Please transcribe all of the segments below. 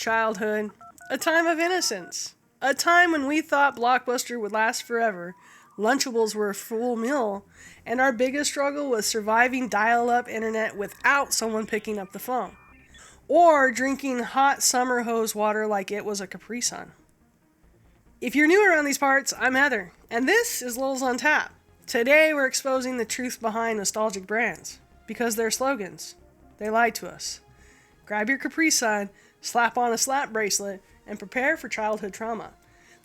childhood, a time of innocence, a time when we thought Blockbuster would last forever, Lunchables were a full meal, and our biggest struggle was surviving dial-up internet without someone picking up the phone, or drinking hot summer hose water like it was a Capri Sun. If you're new around these parts, I'm Heather, and this is LOLZ on Tap. Today we're exposing the truth behind nostalgic brands, because they're slogans. They lied to us. Grab your Capri Sun, slap on a slap bracelet, and prepare for childhood trauma.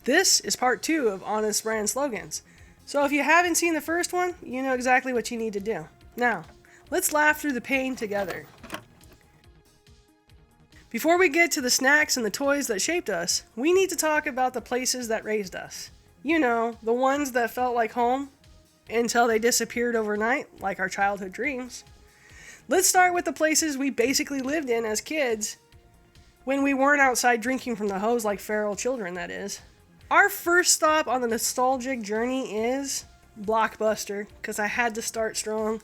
This is part 2 of Honest Brand Slogans. So if you haven't seen the first one, you know exactly what you need to do. Now, let's laugh through the pain together. Before we get to the snacks and the toys that shaped us, we need to talk about the places that raised us. You know, the ones that felt like home until they disappeared overnight, like our childhood dreams. Let's start with the places we basically lived in as kids when we weren't outside drinking from the hose like feral children, that is. Our first stop on the nostalgic journey is Blockbuster, because I had to start strong.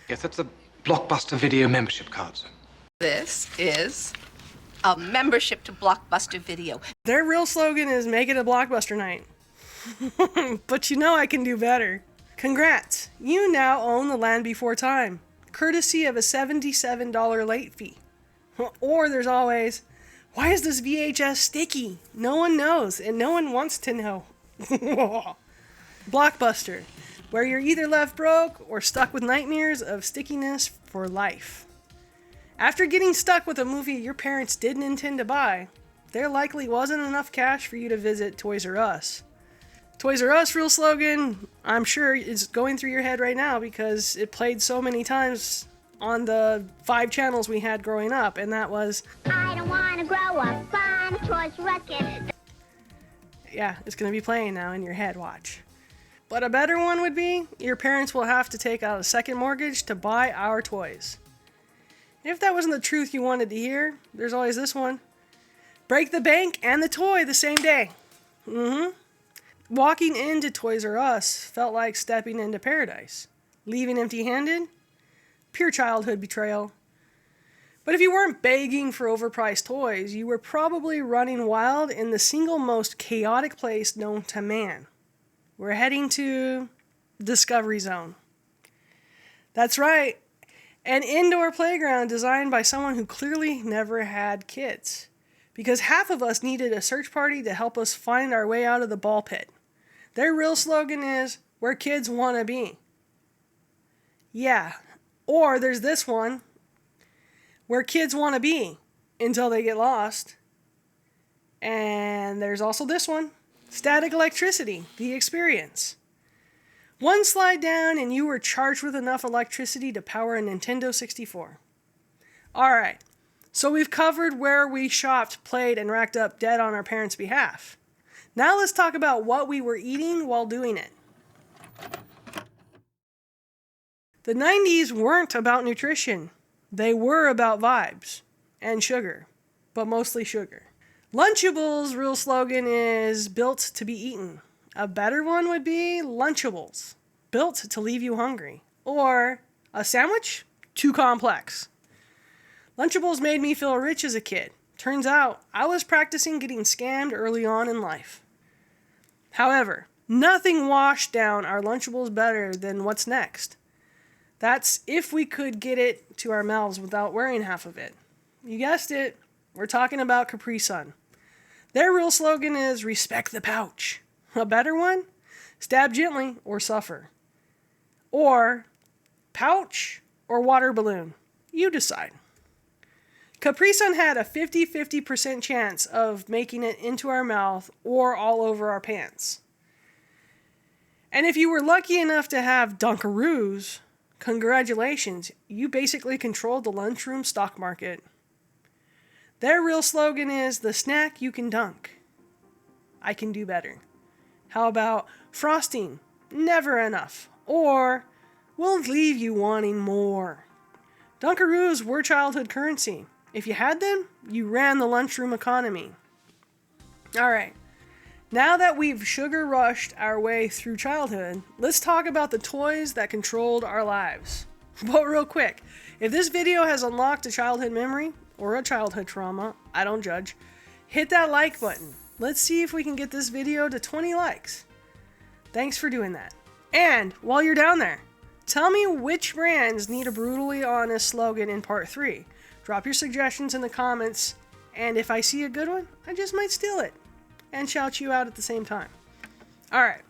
Yes, that's a Blockbuster video membership card, sir. This is a membership to Blockbuster Video. Their real slogan is make it a Blockbuster night. But you know I can do better. Congrats, you now own the land before time, courtesy of a $77 late fee. Or there's always, why is this VHS sticky? No one knows, and no one wants to know. Blockbuster, where you're either left broke or stuck with nightmares of stickiness for life. After getting stuck with a movie your parents didn't intend to buy, there likely wasn't enough cash for you to visit Toys R Us. Toys R Us real slogan, I'm sure is going through your head right now because it played so many times on the 5 channels we had growing up, and that was, I don't want to grow up, I'm a Toys R Us kid. Yeah, it's going to be playing now in your head, watch. But a better one would be, your parents will have to take out a second mortgage to buy our toys. If that wasn't the truth you wanted to hear, there's always this one. Break the bank and the toy the same day. Walking into Toys R Us felt like stepping into paradise. Leaving empty-handed? Pure childhood betrayal. But if you weren't begging for overpriced toys, you were probably running wild in the single most chaotic place known to man. We're heading to Discovery Zone. That's right, an indoor playground designed by someone who clearly never had kids. Because half of us needed a search party to help us find our way out of the ball pit. Their real slogan is, where kids want to be. Yeah, or there's this one, where kids want to be until they get lost. And there's also this one, static electricity, the experience. One slide down and you were charged with enough electricity to power a Nintendo 64. Alright, so we've covered where we shopped, played, and racked up debt on our parents' behalf. Now let's talk about what we were eating while doing it. The 90s weren't about nutrition. They were about vibes and sugar, but mostly sugar. Lunchables' real slogan is built to be eaten. A better one would be Lunchables, built to leave you hungry. Or a sandwich? Too complex. Lunchables made me feel rich as a kid. Turns out, I was practicing getting scammed early on in life. However, nothing washed down our Lunchables better than what's next. That's if we could get it to our mouths without wearing half of it. You guessed it, we're talking about Capri Sun. Their real slogan is respect the pouch. A better one? Stab gently or suffer. Or pouch or water balloon. You decide. Capri Sun had a 50-50% chance of making it into our mouth or all over our pants. And if you were lucky enough to have Dunkaroos, congratulations, you basically controlled the lunchroom stock market. Their real slogan is the snack you can dunk. I can do better. How about frosting? Never enough. Or we'll leave you wanting more. Dunkaroos were childhood currency. If you had them, you ran the lunchroom economy. Alright, now that we've sugar rushed our way through childhood, let's talk about the toys that controlled our lives. But real quick, if this video has unlocked a childhood memory, or a childhood trauma, I don't judge, hit that like button. Let's see if we can get this video to 20 likes. Thanks for doing that. And while you're down there, tell me which brands need a brutally honest slogan in part 3. Drop your suggestions in the comments, and if I see a good one, I just might steal it and shout you out at the same time. Alright.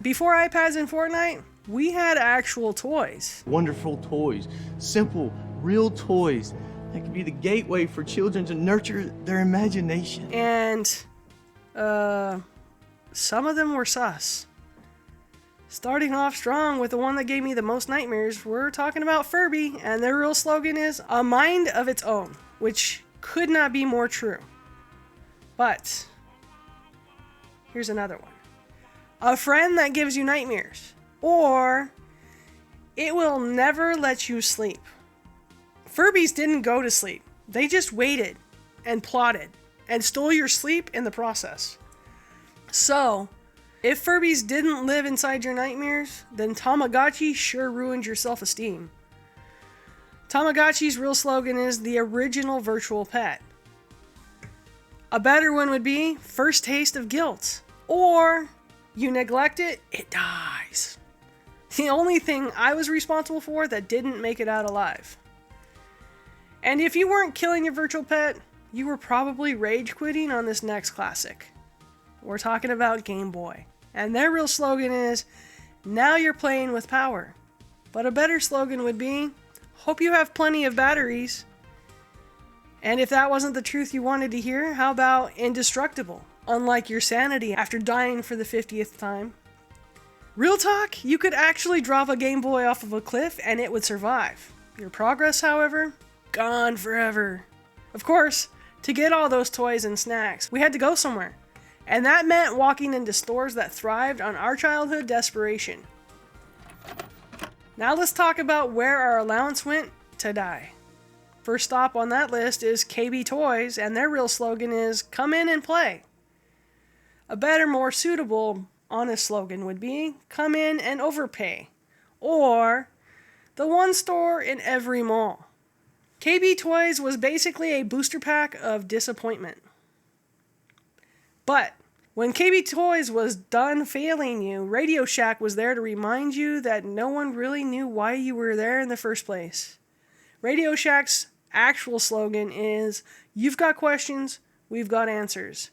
Before iPads and Fortnite, we had actual toys. Wonderful toys, simple, real toys that can be the gateway for children to nurture their imagination. And, some of them were sus. Starting off strong with the one that gave me the most nightmares, we're talking about Furby, and their real slogan is, "A mind of its own," which could not be more true. But, here's another one. "A friend that gives you nightmares," or, "It will never let you sleep." Furbies didn't go to sleep. They just waited and plotted and stole your sleep in the process. So, if Furbies didn't live inside your nightmares, then Tamagotchi sure ruined your self-esteem. Tamagotchi's real slogan is the original virtual pet. A better one would be first taste of guilt, or you neglect it, it dies. The only thing I was responsible for that didn't make it out alive. And if you weren't killing your virtual pet, you were probably rage quitting on this next classic. We're talking about Game Boy. And their real slogan is, "Now you're playing with power." But a better slogan would be, "Hope you have plenty of batteries." And if that wasn't the truth you wanted to hear, how about indestructible, unlike your sanity after dying for the 50th time? Real talk, you could actually drop a Game Boy off of a cliff and it would survive. Your progress, however, gone forever. Of course, to get all those toys and snacks, we had to go somewhere. And that meant walking into stores that thrived on our childhood desperation. Now let's talk about where our allowance went to die. First stop on that list is KB Toys, and their real slogan is, "Come in and play." A better, more suitable, honest slogan would be, "Come in and overpay," or "The one store in every mall." KB Toys was basically a booster pack of disappointment. But when KB Toys was done failing you, Radio Shack was there to remind you that no one really knew why you were there in the first place. Radio Shack's actual slogan is, "You've got questions, we've got answers."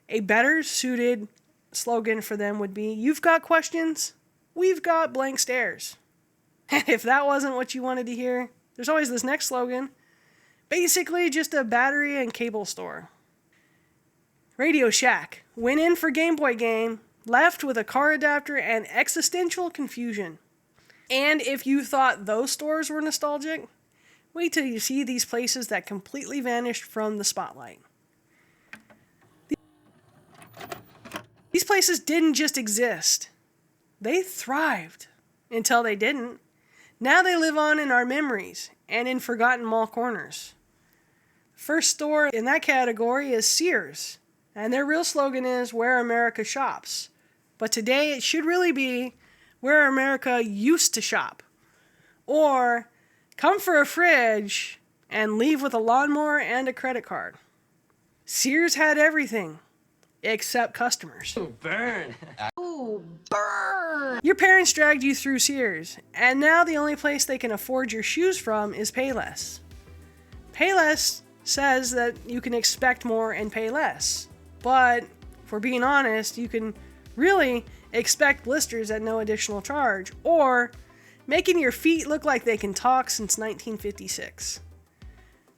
A better suited slogan for them would be, "You've got questions, we've got blank stares." And if that wasn't what you wanted to hear, there's always this next slogan. Basically just a battery and cable store. Radio Shack went in for Game Boy game, left with a car adapter and existential confusion. And if you thought those stores were nostalgic, wait till you see these places that completely vanished from the spotlight. These places didn't just exist. They thrived until they didn't. Now they live on in our memories and in forgotten mall corners. First store in that category is Sears, and their real slogan is, "Where America shops." But today it should really be, "Where America used to shop." Or, "Come for a fridge and leave with a lawnmower and a credit card." Sears had everything except customers. Burn! Your parents dragged you through Sears, and now the only place they can afford your shoes from is Payless. Payless says that you can expect more and pay less. But, for being honest, you can really expect blisters at no additional charge, or making your feet look like they can talk since 1956.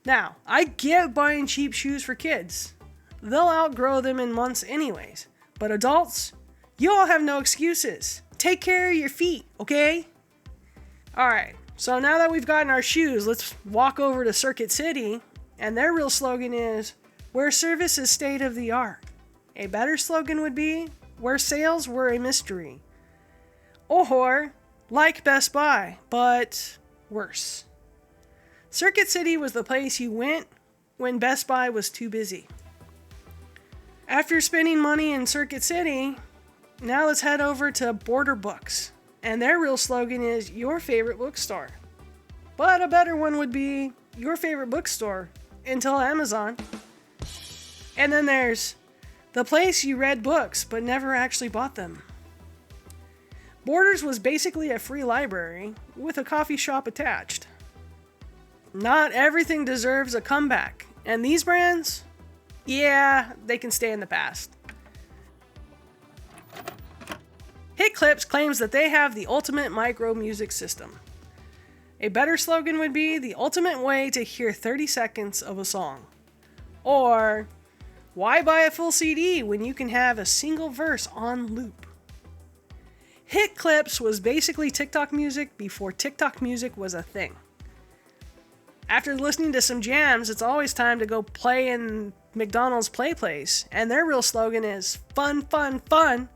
Now, I get buying cheap shoes for kids. They'll outgrow them in months anyways. But adults, you all have no excuses. Take care of your feet, okay? Alright, so now that we've gotten our shoes, let's walk over to Circuit City, and their real slogan is, "Where service is state of the art." A better slogan would be, "Where sales were a mystery." Or, like Best Buy, but worse. Circuit City was the place you went when Best Buy was too busy. After spending money in Circuit City, now let's head over to Border Books, and their real slogan is, "Your favorite bookstore." But a better one would be, "Your favorite bookstore until Amazon." And then there's the place you read books but never actually bought them. Borders was basically a free library with a coffee shop attached. Not everything deserves a comeback, and these brands, yeah, they can stay in the past. Hit Clips claims that they have the ultimate micro music system. A better slogan would be the ultimate way to hear 30 seconds of a song. Or, why buy a full CD when you can have a single verse on loop? Hit Clips was basically TikTok music before TikTok music was a thing. After listening to some jams, it's always time to go play in McDonald's Play Place, and their real slogan is fun, fun, fun.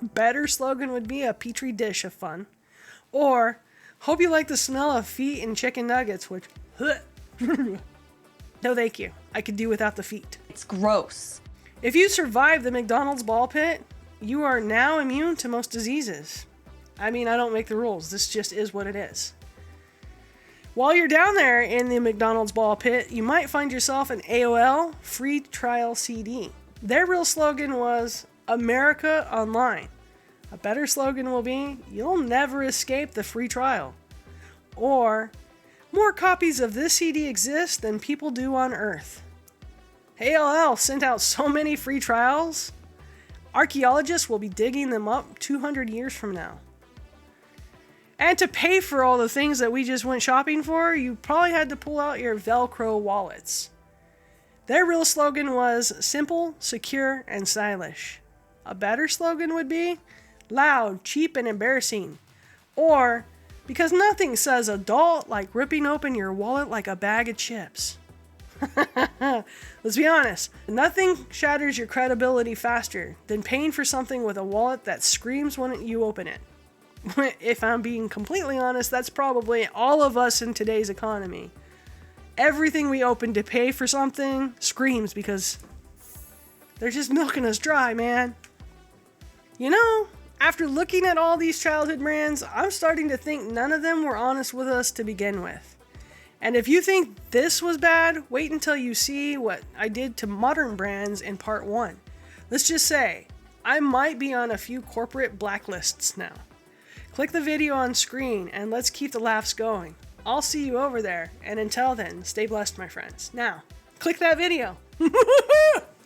Better slogan would be a petri dish of fun. Or, hope you like the smell of feet and chicken nuggets, which, no thank you, I could do without the feet. It's gross. If you survive the McDonald's ball pit, you are now immune to most diseases. I mean, I don't make the rules, this just is what it is. While you're down there in the McDonald's ball pit, you might find yourself an AOL free trial CD. Their real slogan was America Online. A better slogan will be, you'll never escape the free trial. Or, more copies of this CD exist than people do on Earth. AOL sent out so many free trials, archaeologists will be digging them up 200 years from now. And to pay for all the things that we just went shopping for, you probably had to pull out your Velcro wallets. Their real slogan was simple, secure, and stylish. A better slogan would be loud, cheap, and embarrassing. Or, because nothing says adult like ripping open your wallet like a bag of chips. Let's be honest, nothing shatters your credibility faster than paying for something with a wallet that screams when you open it. If I'm being completely honest, that's probably all of us in today's economy. Everything we open to pay for something screams because they're just milking us dry, man. You know, after looking at all these childhood brands, I'm starting to think none of them were honest with us to begin with. And if you think this was bad, wait until you see what I did to modern brands in part 1. Let's just say, I might be on a few corporate blacklists now. Click the video on screen and let's keep the laughs going. I'll see you over there, and until then, stay blessed, my friends. Now, click that video.